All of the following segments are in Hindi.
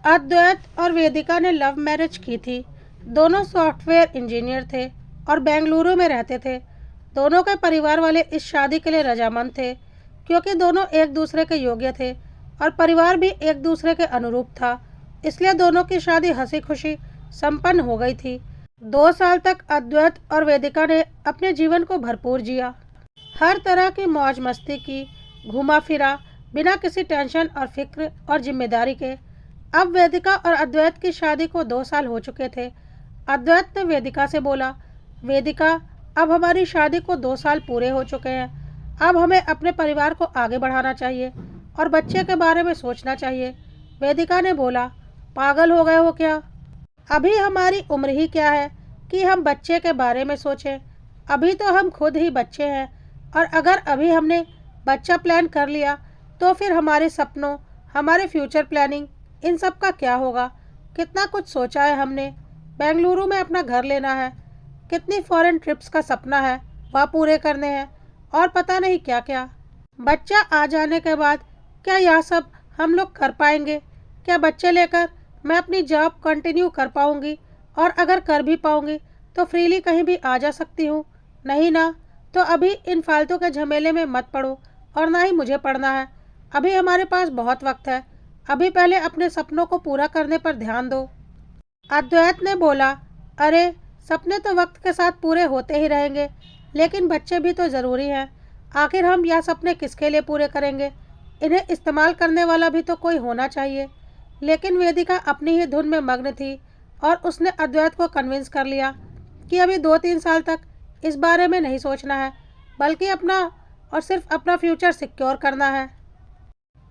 अद्वैत और वेदिका ने लव मैरिज की थी। दोनों सॉफ्टवेयर इंजीनियर थे और बेंगलुरु में रहते थे। दोनों के परिवार वाले इस शादी के लिए रजामंद थे, क्योंकि दोनों एक दूसरे के योग्य थे और परिवार भी एक दूसरे के अनुरूप था। इसलिए दोनों की शादी हंसी खुशी संपन्न हो गई थी। 2 साल तक अद्वैत और वेदिका ने अपने जीवन को भरपूर जिया। हर तरह की मौज मस्ती की, घुमा फिरा, बिना किसी टेंशन और फिक्र और जिम्मेदारी के। अब वेदिका और अद्वैत की शादी को 2 साल हो चुके थे। अद्वैत ने वेदिका से बोला, वेदिका, अब हमारी शादी को 2 साल पूरे हो चुके हैं। अब हमें अपने परिवार को आगे बढ़ाना चाहिए और बच्चे के बारे में सोचना चाहिए। वेदिका ने बोला, पागल हो गए हो क्या? अभी हमारी उम्र ही क्या है कि हम बच्चे के बारे में सोचें। अभी तो हम खुद ही बच्चे हैं, और अगर अभी हमने बच्चा प्लान कर लिया तो फिर हमारे सपनों, हमारे फ्यूचर प्लानिंग, इन सब का क्या होगा? कितना कुछ सोचा है हमने। बेंगलुरु में अपना घर लेना है, कितनी फॉरेन ट्रिप्स का सपना है वह पूरे करने हैं, और पता नहीं क्या क्या। बच्चा आ जाने के बाद क्या यह सब हम लोग कर पाएंगे? क्या बच्चे लेकर मैं अपनी जॉब कंटिन्यू कर पाऊंगी? और अगर कर भी पाऊंगी तो फ्रीली कहीं भी आ जा सकती हूँ? नहीं ना। तो अभी इन फालतू के झमेले में मत पड़ो, और ना ही मुझे पढ़ना है। अभी हमारे पास बहुत वक्त है। अभी पहले अपने सपनों को पूरा करने पर ध्यान दो। अद्वैत ने बोला, अरे, सपने तो वक्त के साथ पूरे होते ही रहेंगे, लेकिन बच्चे भी तो ज़रूरी हैं। आखिर हम यह सपने किसके लिए पूरे करेंगे? इन्हें इस्तेमाल करने वाला भी तो कोई होना चाहिए। लेकिन वेदिका अपनी ही धुन में मग्न थी, और उसने अद्वैत को कन्विंस कर लिया कि अभी 2-3 साल तक इस बारे में नहीं सोचना है, बल्कि अपना और सिर्फ अपना फ्यूचर सिक्योर करना है।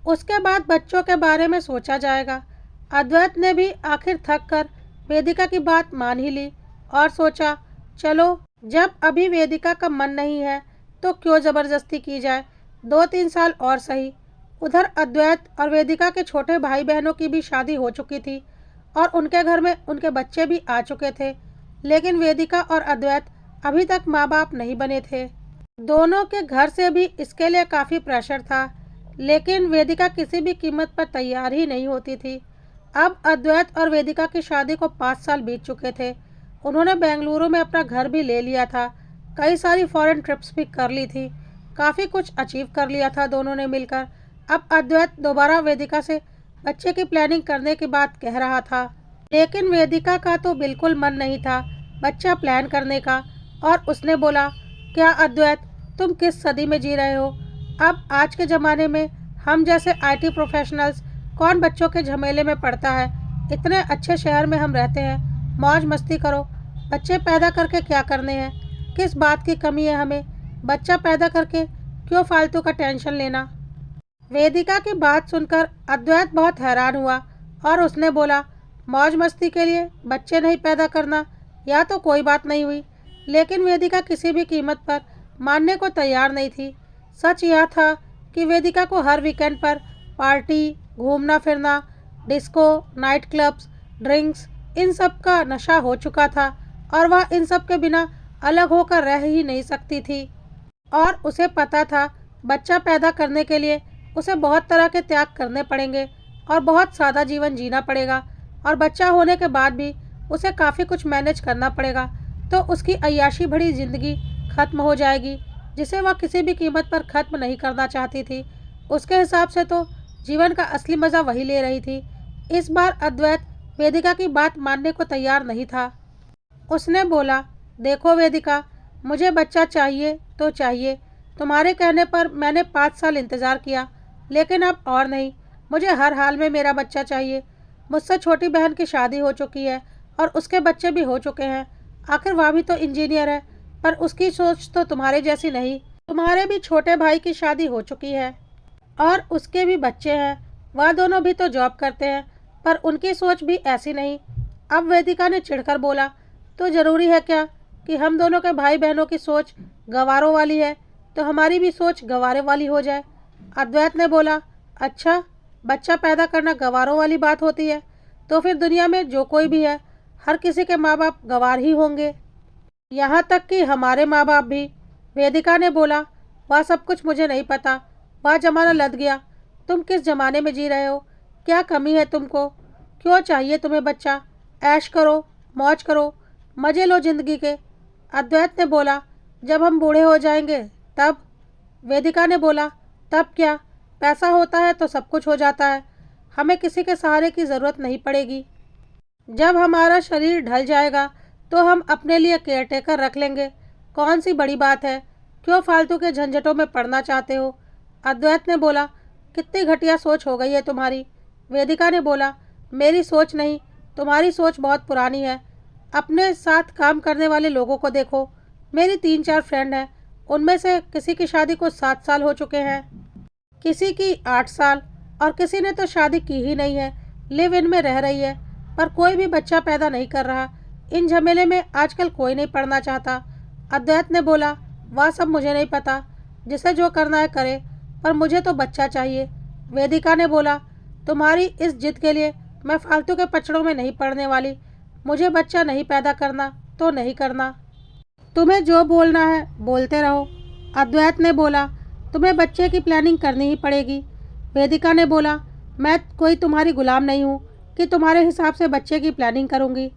उसके बाद बच्चों के बारे में सोचा जाएगा। अद्वैत ने भी आखिर थक कर वेदिका की बात मान ही ली और सोचा, चलो, जब अभी वेदिका का मन नहीं है तो क्यों ज़बरदस्ती की जाए। 2-3 साल और सही। उधर अद्वैत और वेदिका के छोटे भाई बहनों की भी शादी हो चुकी थी और उनके घर में उनके बच्चे भी आ चुके थे। लेकिन वेदिका और अद्वैत अभी तक माँ बाप नहीं बने थे। दोनों के घर से भी इसके लिए काफ़ी प्रेशर था, लेकिन वेदिका किसी भी कीमत पर तैयार ही नहीं होती थी। अब अद्वैत और वेदिका की शादी को 5 साल बीत चुके थे। उन्होंने बेंगलुरु में अपना घर भी ले लिया था, कई सारी फॉरेन ट्रिप्स भी कर ली थी, काफ़ी कुछ अचीव कर लिया था दोनों ने मिलकर। अब अद्वैत दोबारा वेदिका से बच्चे की प्लानिंग करने की बात कह रहा था, लेकिन वेदिका का तो बिल्कुल मन नहीं था बच्चा प्लान करने का। और उसने बोला, क्या अद्वैत, तुम किस सदी में जी रहे हो? अब आज के ज़माने में हम जैसे आईटी प्रोफेशनल्स कौन बच्चों के झमेले में पड़ता है? इतने अच्छे शहर में हम रहते हैं, मौज मस्ती करो। बच्चे पैदा करके क्या करने हैं? किस बात की कमी है हमें? बच्चा पैदा करके क्यों फालतू का टेंशन लेना? वेदिका की बात सुनकर अद्वैत बहुत हैरान हुआ और उसने बोला, मौज मस्ती के लिए बच्चे नहीं पैदा करना, यह तो कोई बात नहीं हुई। लेकिन वेदिका किसी भी कीमत पर मानने को तैयार नहीं थी। सच यह था कि वेदिका को हर वीकेंड पर पार्टी, घूमना फिरना, डिस्को, नाइट क्लब्स, ड्रिंक्स, इन सब का नशा हो चुका था, और वह इन सब के बिना अलग होकर रह ही नहीं सकती थी। और उसे पता था बच्चा पैदा करने के लिए उसे बहुत तरह के त्याग करने पड़ेंगे और बहुत सादा जीवन जीना पड़ेगा, और बच्चा होने के बाद भी उसे काफ़ी कुछ मैनेज करना पड़ेगा। तो उसकी अय्याशी भरी ज़िंदगी ख़त्म हो जाएगी, जिसे वह किसी भी कीमत पर ख़त्म नहीं करना चाहती थी। उसके हिसाब से तो जीवन का असली मज़ा वही ले रही थी। इस बार अद्वैत वेदिका की बात मानने को तैयार नहीं था। उसने बोला, देखो वेदिका, मुझे बच्चा चाहिए तो चाहिए। तुम्हारे कहने पर मैंने 5 साल इंतज़ार किया, लेकिन अब और नहीं। मुझे हर हाल में मेरा बच्चा चाहिए। मुझसे छोटी बहन की शादी हो चुकी है और उसके बच्चे भी हो चुके हैं। आखिर वह भी तो इंजीनियर है, पर उसकी सोच तो तुम्हारे जैसी नहीं। तुम्हारे भी छोटे भाई की शादी हो चुकी है और उसके भी बच्चे हैं। वह दोनों भी तो जॉब करते हैं, पर उनकी सोच भी ऐसी नहीं। अब वेदिका ने चिढ़कर बोला, तो ज़रूरी है क्या कि हम दोनों के भाई बहनों की सोच गंवारों वाली है तो हमारी भी सोच गंवारे वाली हो जाए? अद्वैत ने बोला, अच्छा, बच्चा पैदा करना गंवारों वाली बात होती है तो फिर दुनिया में जो कोई भी है, हर किसी के माँ बाप गंवार ही होंगे, यहाँ तक कि हमारे माँ बाप भी। वेदिका ने बोला, वह सब कुछ मुझे नहीं पता। वह ज़माना लद गया। तुम किस ज़माने में जी रहे हो? क्या कमी है तुमको? क्यों चाहिए तुम्हें बच्चा? ऐश करो, मौज करो, मज़े लो ज़िंदगी के। अद्वैत ने बोला, जब हम बूढ़े हो जाएंगे तब? वेदिका ने बोला, तब क्या? पैसा होता है तो सब कुछ हो जाता है। हमें किसी के सहारे की ज़रूरत नहीं पड़ेगी। जब हमारा शरीर ढल जाएगा तो हम अपने लिए केयरटेकर रख लेंगे। कौन सी बड़ी बात है? क्यों फालतू के झंझटों में पड़ना चाहते हो? अद्वैत ने बोला, कितनी घटिया सोच हो गई है तुम्हारी। वेदिका ने बोला, मेरी सोच नहीं, तुम्हारी सोच बहुत पुरानी है। अपने साथ काम करने वाले लोगों को देखो। मेरी 3-4 फ्रेंड हैं, उनमें से किसी की शादी को 7 साल हो चुके हैं, किसी की 8 साल, और किसी ने तो शादी की ही नहीं है, लिव इन में रह रही है, पर कोई भी बच्चा पैदा नहीं कर रहा। इन झमेले में आजकल कोई नहीं पड़ना चाहता। अद्वैत ने बोला, वह सब मुझे नहीं पता, जिसे जो करना है करे, पर मुझे तो बच्चा चाहिए। वेदिका ने बोला, तुम्हारी इस जिद के लिए मैं फालतू के पचड़ों में नहीं पड़ने वाली। मुझे बच्चा नहीं पैदा करना तो नहीं करना। तुम्हें जो बोलना है बोलते रहो। अद्वैत ने बोला, तुम्हें बच्चे की प्लानिंग करनी ही पड़ेगी। वेदिका ने बोला, मैं कोई तुम्हारी गुलाम नहीं हूँ कि तुम्हारे हिसाब से बच्चे की प्लानिंग करूँगी।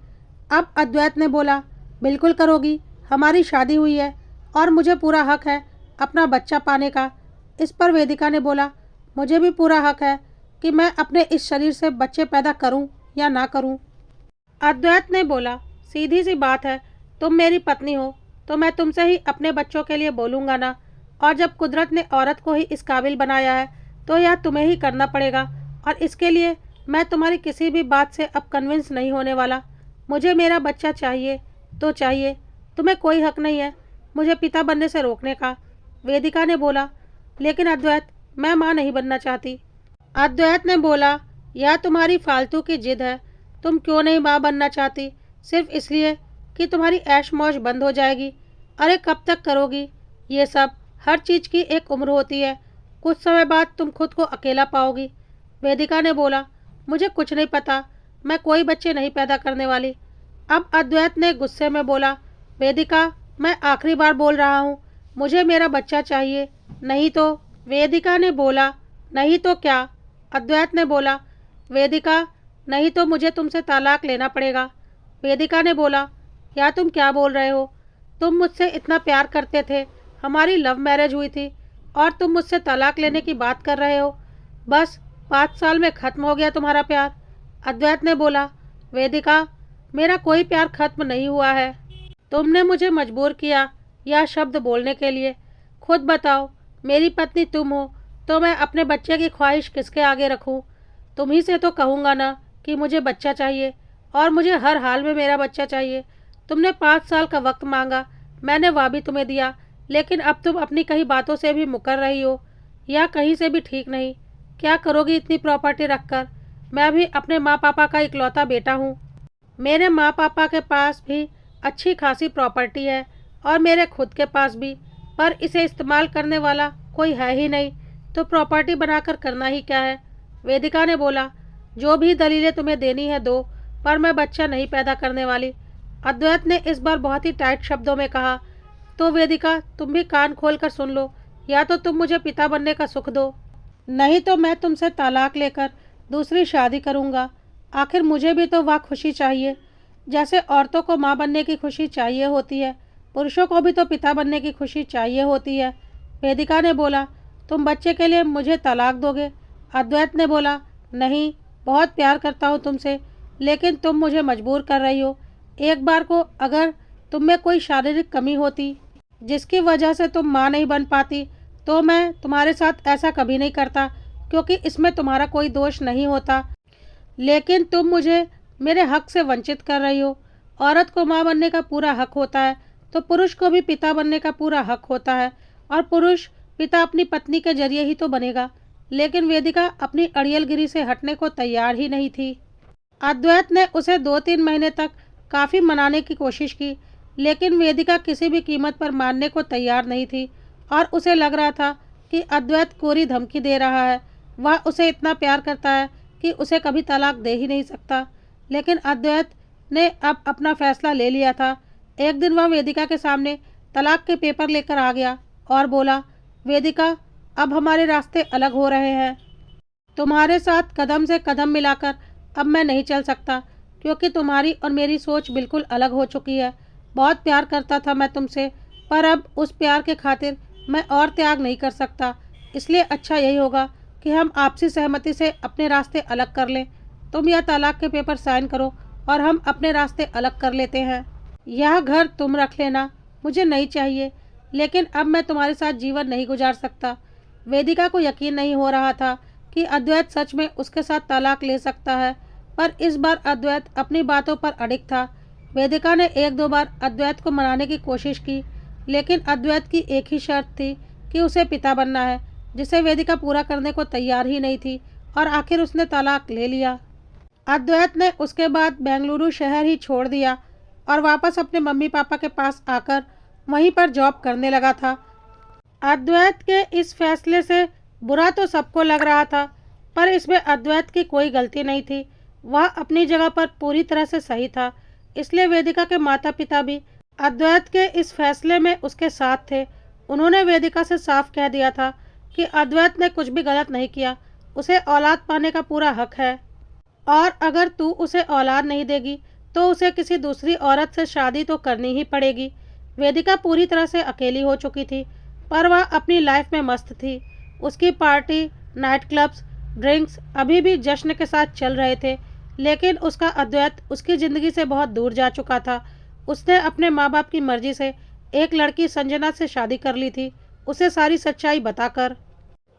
अब अद्वैत ने बोला, बिल्कुल करोगी, हमारी शादी हुई है और मुझे पूरा हक है अपना बच्चा पाने का। इस पर वेदिका ने बोला, मुझे भी पूरा हक है कि मैं अपने इस शरीर से बच्चे पैदा करूं या ना करूं। अद्वैत ने बोला, सीधी सी बात है, तुम मेरी पत्नी हो तो मैं तुमसे ही अपने बच्चों के लिए बोलूँगा ना, और जब कुदरत ने औरत को ही इस काबिल बनाया है तो यह तुम्हें ही करना पड़ेगा, और इसके लिए मैं तुम्हारी किसी भी बात से अब कन्विंस नहीं होने वाला। मुझे मेरा बच्चा चाहिए तो चाहिए, तुम्हें कोई हक नहीं है मुझे पिता बनने से रोकने का। वेदिका ने बोला, लेकिन अद्वैत, मैं माँ नहीं बनना चाहती। अद्वैत ने बोला, यह तुम्हारी फालतू की जिद है। तुम क्यों नहीं माँ बनना चाहती? सिर्फ इसलिए कि तुम्हारी ऐश मौज बंद हो जाएगी। अरे कब तक करोगी ये सब? हर चीज़ की एक उम्र होती है, कुछ समय बाद तुम खुद को अकेला पाओगी। वेदिका ने बोला, मुझे कुछ नहीं पता, मैं कोई बच्चे नहीं पैदा करने वाली। अब अद्वैत ने गुस्से में बोला, वेदिका, मैं आखिरी बार बोल रहा हूँ, मुझे मेरा बच्चा चाहिए, नहीं तो। वेदिका ने बोला, नहीं तो क्या? अद्वैत ने बोला, वेदिका, नहीं तो मुझे तुमसे तलाक लेना पड़ेगा। वेदिका ने बोला, क्या तुम क्या बोल रहे हो? तुम मुझसे इतना प्यार करते थे, हमारी लव मैरिज हुई थी, और तुम मुझसे तलाक लेने की बात कर रहे हो? बस 5 साल में ख़त्म हो गया तुम्हारा प्यार। अद्वैत ने बोला, वेदिका, मेरा कोई प्यार ख़त्म नहीं हुआ है। तुमने मुझे मजबूर किया यह शब्द बोलने के लिए। खुद बताओ, मेरी पत्नी तुम हो तो मैं अपने बच्चे की ख्वाहिश किसके आगे रखूं? तुम ही से तो कहूँगा ना कि मुझे बच्चा चाहिए, और मुझे हर हाल में मेरा बच्चा चाहिए। तुमने 5 साल का वक्त मांगा, मैंने वह भी तुम्हें दिया, लेकिन अब तुम अपनी कई बातों से भी मुकर रही हो, या कहीं से भी ठीक नहीं। क्या करोगी इतनी प्रॉपर्टी रखकर? मैं भी अपने माँ पापा का इकलौता बेटा हूँ। मेरे माँ पापा के पास भी अच्छी खासी प्रॉपर्टी है, और मेरे खुद के पास भी, पर इसे इस्तेमाल करने वाला कोई है ही नहीं, तो प्रॉपर्टी बनाकर करना ही क्या है? वेदिका ने बोला, जो भी दलीलें तुम्हें देनी है दो, पर मैं बच्चा नहीं पैदा करने वाली। अद्वैत ने इस बार बहुत ही टाइट शब्दों में कहा। तो वेदिका, तुम भी कान खोल कर सुन लो, या तो तुम मुझे पिता बनने का सुख दो, नहीं तो मैं तुमसे तलाक लेकर दूसरी शादी करूँगा। आखिर मुझे भी तो वह खुशी चाहिए, जैसे औरतों को माँ बनने की खुशी चाहिए होती है, पुरुषों को भी तो पिता बनने की खुशी चाहिए होती है। वेदिका ने बोला, तुम बच्चे के लिए मुझे तलाक दोगे? अद्वैत ने बोला, नहीं, बहुत प्यार करता हूँ तुमसे, लेकिन तुम मुझे मजबूर कर रही हो। एक बार को अगर तुम में कोई शारीरिक कमी होती जिसकी वजह से तुम माँ नहीं बन पाती, तो मैं तुम्हारे साथ ऐसा कभी नहीं करता, क्योंकि इसमें तुम्हारा कोई दोष नहीं होता। लेकिन तुम मुझे मेरे हक से वंचित कर रही हो। औरत को माँ बनने का पूरा हक होता है, तो पुरुष को भी पिता बनने का पूरा हक होता है, और पुरुष पिता अपनी पत्नी के जरिए ही तो बनेगा। लेकिन वेदिका अपनी अड़ियलगिरी से हटने को तैयार ही नहीं थी। अद्वैत ने उसे 2-3 महीने तक काफ़ी मनाने की कोशिश की, लेकिन वेदिका किसी भी कीमत पर मानने को तैयार नहीं थी, और उसे लग रहा था कि अद्वैत कोरी धमकी दे रहा है। वह उसे इतना प्यार करता है कि उसे कभी तलाक दे ही नहीं सकता। लेकिन अद्वैत ने अब अपना फैसला ले लिया था। एक दिन वह वेदिका के सामने तलाक के पेपर लेकर आ गया और बोला, वेदिका, अब हमारे रास्ते अलग हो रहे हैं। तुम्हारे साथ कदम से कदम मिलाकर अब मैं नहीं चल सकता, क्योंकि तुम्हारी और मेरी सोच बिल्कुल अलग हो चुकी है। बहुत प्यार करता था मैं तुमसे, पर अब उस प्यार के खातिर मैं और त्याग नहीं कर सकता। इसलिए अच्छा यही होगा कि हम आपसी सहमति से अपने रास्ते अलग कर लें। तुम यह तलाक के पेपर साइन करो और हम अपने रास्ते अलग कर लेते हैं। यह घर तुम रख लेना, मुझे नहीं चाहिए, लेकिन अब मैं तुम्हारे साथ जीवन नहीं गुजार सकता। वेदिका को यकीन नहीं हो रहा था कि अद्वैत सच में उसके साथ तलाक ले सकता है, पर इस बार अद्वैत अपनी बातों पर अडिग था। वेदिका ने एक दो बार अद्वैत को मनाने की कोशिश की, लेकिन अद्वैत की एक ही शर्त थी कि उसे पिता बनना है, जिसे वेदिका पूरा करने को तैयार ही नहीं थी, और आखिर उसने तलाक ले लिया। अद्वैत ने उसके बाद बेंगलुरु शहर ही छोड़ दिया और वापस अपने मम्मी पापा के पास आकर वहीं पर जॉब करने लगा था। अद्वैत के इस फैसले से बुरा तो सबको लग रहा था, पर इसमें अद्वैत की कोई गलती नहीं थी। वह अपनी जगह पर पूरी तरह से सही था। इसलिए वेदिका के माता पिता भी अद्वैत के इस फैसले में उसके साथ थे। उन्होंने वेदिका से साफ कह दिया था कि अद्वैत ने कुछ भी गलत नहीं किया, उसे औलाद पाने का पूरा हक है, और अगर तू उसे औलाद नहीं देगी तो उसे किसी दूसरी औरत से शादी तो करनी ही पड़ेगी। वेदिका पूरी तरह से अकेली हो चुकी थी, पर वह अपनी लाइफ में मस्त थी। उसकी पार्टी, नाइट क्लब्स, ड्रिंक्स अभी भी जश्न के साथ चल रहे थे, लेकिन उसका अद्वैत उसकी ज़िंदगी से बहुत दूर जा चुका था। उसने अपने माँ बाप की मर्जी से एक लड़की संजना से शादी कर ली थी, उसे सारी सच्चाई बताकर।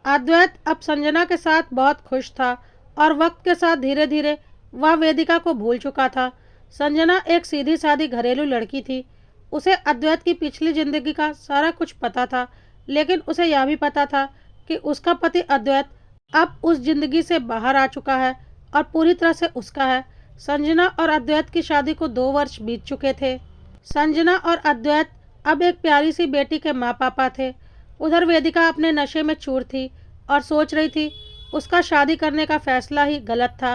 अद्वैत अब संजना के साथ बहुत खुश था, और वक्त के साथ धीरे धीरे वह वेदिका को भूल चुका था। संजना एक सीधी सादी घरेलू लड़की थी। उसे अद्वैत की पिछली जिंदगी का सारा कुछ पता था, लेकिन उसे यह भी पता था कि उसका पति अद्वैत अब उस जिंदगी से बाहर आ चुका है और पूरी तरह से उसका है। संजना और अद्वैत की शादी को 2 वर्ष बीत चुके थे। संजना और अद्वैत अब एक प्यारी सी बेटी के माँ पापा थे। उधर वेदिका अपने नशे में चूर थी और सोच रही थी उसका शादी करने का फैसला ही गलत था।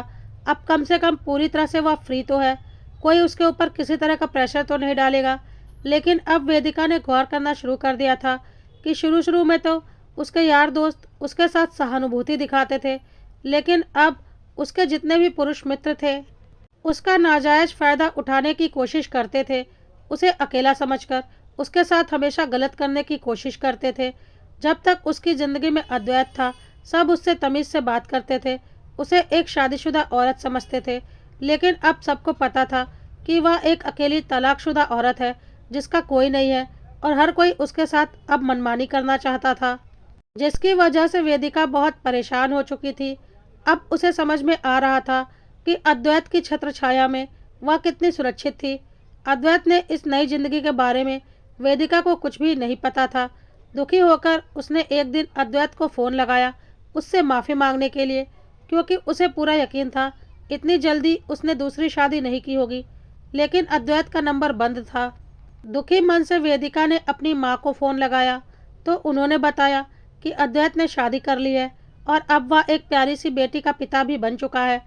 अब कम से कम पूरी तरह से वह फ्री तो है, कोई उसके ऊपर किसी तरह का प्रेशर तो नहीं डालेगा। लेकिन अब वेदिका ने गौर करना शुरू कर दिया था कि शुरू शुरू में तो उसके यार दोस्त उसके साथ सहानुभूति दिखाते थे, लेकिन अब उसके जितने भी पुरुष मित्र थे उसका नाजायज़ फ़ायदा उठाने की कोशिश करते थे। उसे अकेला समझकर उसके साथ हमेशा गलत करने की कोशिश करते थे। जब तक उसकी ज़िंदगी में अद्वैत था, सब उससे तमीज़ से बात करते थे, उसे एक शादीशुदा औरत समझते थे। लेकिन अब सबको पता था कि वह एक अकेली तलाकशुदा औरत है जिसका कोई नहीं है, और हर कोई उसके साथ अब मनमानी करना चाहता था, जिसकी वजह से वेदिका बहुत परेशान हो चुकी थी। अब उसे समझ में आ रहा था कि अद्वैत की छत्र छाया में वह कितनी सुरक्षित थी। अद्वैत ने इस नई जिंदगी के बारे में वेदिका को कुछ भी नहीं पता था। दुखी होकर उसने एक दिन अद्वैत को फ़ोन लगाया उससे माफ़ी मांगने के लिए, क्योंकि उसे पूरा यकीन था इतनी जल्दी उसने दूसरी शादी नहीं की होगी। लेकिन अद्वैत का नंबर बंद था। दुखी मन से वेदिका ने अपनी माँ को फ़ोन लगाया तो उन्होंने बताया कि अद्वैत ने शादी कर ली है और अब वह एक प्यारी सी बेटी का पिता भी बन चुका है,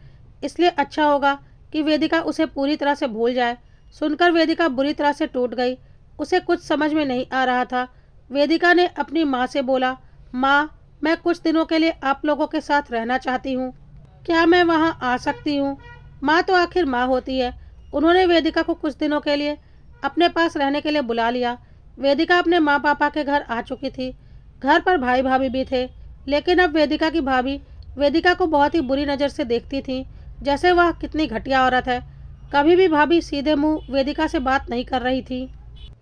इसलिए अच्छा होगा कि वेदिका उसे पूरी तरह से भूल जाए। सुनकर वेदिका बुरी तरह से टूट गई। उसे कुछ समझ में नहीं आ रहा था। वेदिका ने अपनी माँ से बोला, माँ, मैं कुछ दिनों के लिए आप लोगों के साथ रहना चाहती हूँ, क्या मैं वहाँ आ सकती हूँ? माँ तो आखिर माँ होती है। उन्होंने वेदिका को कुछ दिनों के लिए अपने पास रहने के लिए बुला लिया। वेदिका अपने माँ पापा के घर आ चुकी थी। घर पर भाई भाभी भी थे, लेकिन अब वेदिका की भाभी वेदिका को बहुत ही बुरी नज़र से देखती थी, जैसे वह कितनी घटिया औरत है। कभी भी भाभी सीधे मुंह वेदिका से बात नहीं कर रही थी।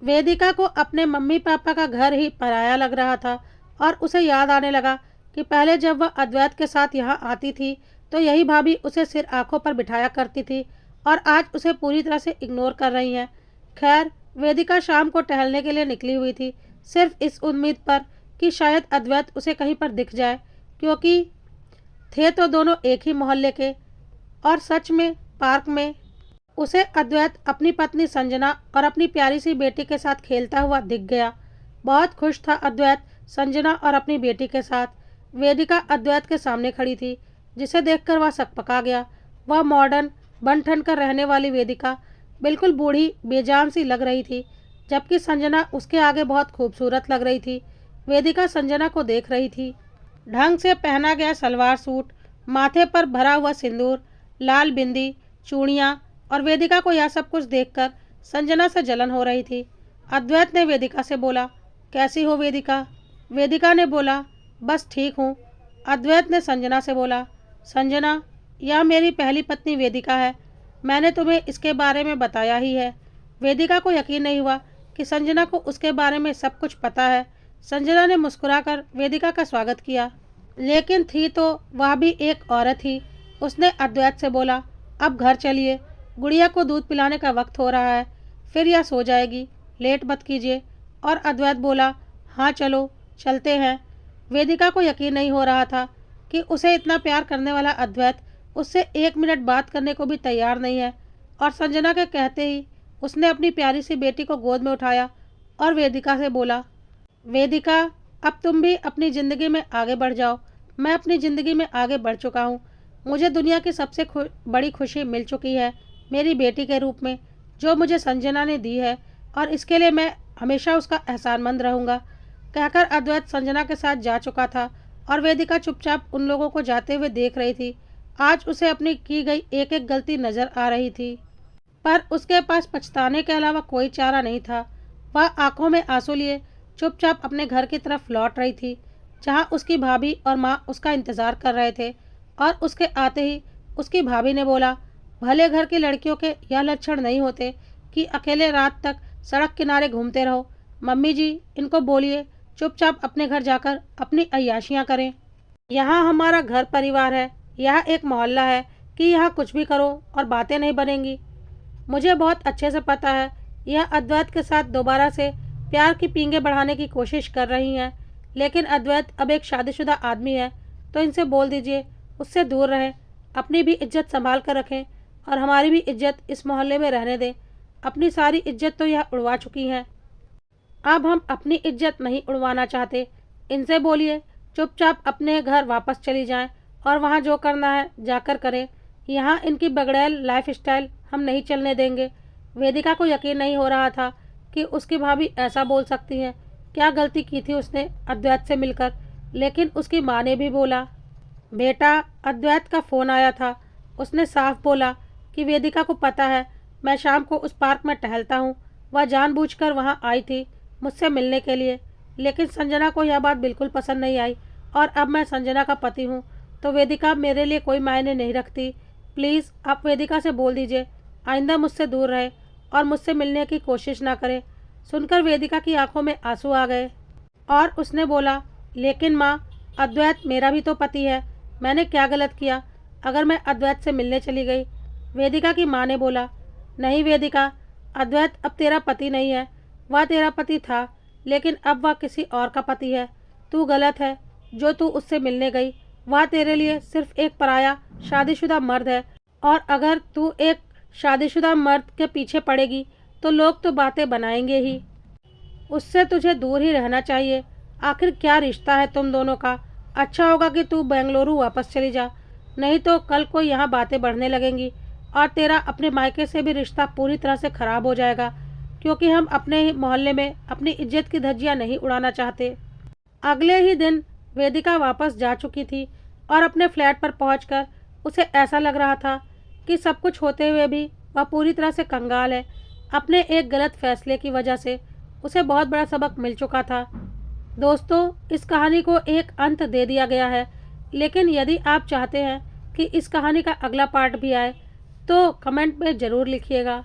वेदिका को अपने मम्मी पापा का घर ही पराया लग रहा था, और उसे याद आने लगा कि पहले जब वह अद्वैत के साथ यहाँ आती थी तो यही भाभी उसे सिर आंखों पर बिठाया करती थी, और आज उसे पूरी तरह से इग्नोर कर रही हैं। खैर, वेदिका शाम को टहलने के लिए निकली हुई थी, सिर्फ इस उम्मीद पर कि शायद अद्वैत उसे कहीं पर दिख जाए, क्योंकि थे तो दोनों एक ही मोहल्ले के। और सच में पार्क में उसे अद्वैत अपनी पत्नी संजना और अपनी प्यारी सी बेटी के साथ खेलता हुआ दिख गया। बहुत खुश था अद्वैत संजना और अपनी बेटी के साथ। वेदिका अद्वैत के सामने खड़ी थी, जिसे देखकर वह सकपका गया। वह मॉडर्न बन ठन कर रहने वाली वेदिका बिल्कुल बूढ़ी बेजान सी लग रही थी, जबकि संजना उसके आगे बहुत खूबसूरत लग रही थी। वेदिका संजना को देख रही थी। ढंग से पहना गया सलवार सूट, माथे पर भरा हुआ सिंदूर, लाल बिंदी, चूड़ियाँ और वेदिका को यह सब कुछ देखकर संजना से जलन हो रही थी। अद्वैत ने वेदिका से बोला, कैसी हो वेदिका? वेदिका ने बोला, बस ठीक हूँ। अद्वैत ने संजना से बोला, संजना, यह मेरी पहली पत्नी वेदिका है। मैंने तुम्हें इसके बारे में बताया ही है। वेदिका को यकीन नहीं हुआ कि संजना को उसके बारे में सब कुछ पता है। संजना ने मुस्कुराकर वेदिका का स्वागत किया, लेकिन थी तो वह भी एक औरत ही। उसने अद्वैत से बोला, अब घर चलिए, गुड़िया को दूध पिलाने का वक्त हो रहा है, फिर यह सो जाएगी, लेट मत कीजिए। और अद्वैत बोला, हाँ चलो, चलते हैं। वेदिका को यकीन नहीं हो रहा था कि उसे इतना प्यार करने वाला अद्वैत उससे 1 मिनट बात करने को भी तैयार नहीं है। और संजना के कहते ही उसने अपनी प्यारी सी बेटी को गोद में उठाया और वेदिका से बोला, वेदिका, अब तुम भी अपनी ज़िंदगी में आगे बढ़ जाओ। मैं अपनी ज़िंदगी में आगे बढ़ चुका हूँ। मुझे दुनिया की सबसे बड़ी खुशी मिल चुकी है, मेरी बेटी के रूप में, जो मुझे संजना ने दी है, और इसके लिए मैं हमेशा उसका एहसानमंद रहूँगा। कहकर अद्वैत संजना के साथ जा चुका था और वेदिका चुपचाप उन लोगों को जाते हुए देख रही थी। आज उसे अपनी की गई एक एक गलती नज़र आ रही थी, पर उसके पास पछताने के अलावा कोई चारा नहीं था। वह आंखों में आंसू लिए चुपचाप अपने घर की तरफ लौट रही थी, जहां उसकी भाभी और माँ उसका इंतज़ार कर रहे थे। और उसके आते ही उसकी भाभी ने बोला, भले घर की लड़कियों के यह लक्षण नहीं होते कि अकेले रात तक सड़क किनारे घूमते रहो। मम्मी जी, इनको बोलिए चुपचाप अपने घर जाकर अपनी अय्याशियाँ करें। यहाँ हमारा घर परिवार है, यह एक मोहल्ला है कि यहाँ कुछ भी करो और बातें नहीं बनेंगी। मुझे बहुत अच्छे से पता है यह अद्वैत के साथ दोबारा से प्यार की पींगे बढ़ाने की कोशिश कर रही हैं, लेकिन अद्वैत अब एक शादीशुदा आदमी है, तो इनसे बोल दीजिए उससे दूर रहें, अपनी भी इज्जत संभाल कर रखें और हमारी भी इज्जत इस मोहल्ले में रहने दें। अपनी सारी इज्जत तो यह उड़वा चुकी हैं, अब हम अपनी इज्जत नहीं उड़वाना चाहते। इनसे बोलिए चुपचाप अपने घर वापस चली जाएं और वहाँ जो करना है जाकर करें। यहाँ इनकी बगड़ैल लाइफ स्टाइल हम नहीं चलने देंगे। वेदिका को यकीन नहीं हो रहा था कि उसकी भाभी ऐसा बोल सकती हैं। क्या गलती की थी उसने अद्वैत से मिलकर? लेकिन उसकी माँ ने भी बोला, बेटा, अद्वैत का फ़ोन आया था। उसने साफ बोला कि वेदिका को पता है मैं शाम को उस पार्क में टहलता हूँ। वह जानबूझकर वहाँ आई थी मुझसे मिलने के लिए, लेकिन संजना को यह बात बिल्कुल पसंद नहीं आई। और अब मैं संजना का पति हूँ, तो वेदिका मेरे लिए कोई मायने नहीं रखती। प्लीज़ आप वेदिका से बोल दीजिए आइंदा मुझसे दूर रहे और मुझसे मिलने की कोशिश ना करे। सुनकर वेदिका की आंखों में आंसू आ गए और उसने बोला, लेकिन माँ, अद्वैत मेरा भी तो पति है, मैंने क्या गलत किया अगर मैं अद्वैत से मिलने चली गई? वेदिका की माँ ने बोला, नहीं वेदिका, अद्वैत अब तेरा पति नहीं है। वह तेरा पति था, लेकिन अब वह किसी और का पति है। तू गलत है, जो तू उससे मिलने गई वह तेरे लिए सिर्फ एक पराया शादीशुदा मर्द है। और अगर तू एक शादीशुदा मर्द के पीछे पड़ेगी तो लोग तो बातें बनाएंगे ही। उससे तुझे दूर ही रहना चाहिए। आखिर क्या रिश्ता है तुम दोनों का? अच्छा होगा कि तू बेंगलुरु वापस चली जा, नहीं तो कल को यहाँ बातें बढ़ने लगेंगी और तेरा अपने मायके से भी रिश्ता पूरी तरह से खराब हो जाएगा, क्योंकि हम अपने ही मोहल्ले में अपनी इज्जत की धज्जियाँ नहीं उड़ाना चाहते। अगले ही दिन वेदिका वापस जा चुकी थी और अपने फ्लैट पर पहुंचकर उसे ऐसा लग रहा था कि सब कुछ होते हुए भी वह पूरी तरह से कंगाल है। अपने एक गलत फैसले की वजह से उसे बहुत बड़ा सबक मिल चुका था। दोस्तों, इस कहानी को एक अंत दे दिया गया है, लेकिन यदि आप चाहते हैं कि इस कहानी का अगला पार्ट भी आए तो कमेंट में ज़रूर लिखिएगा।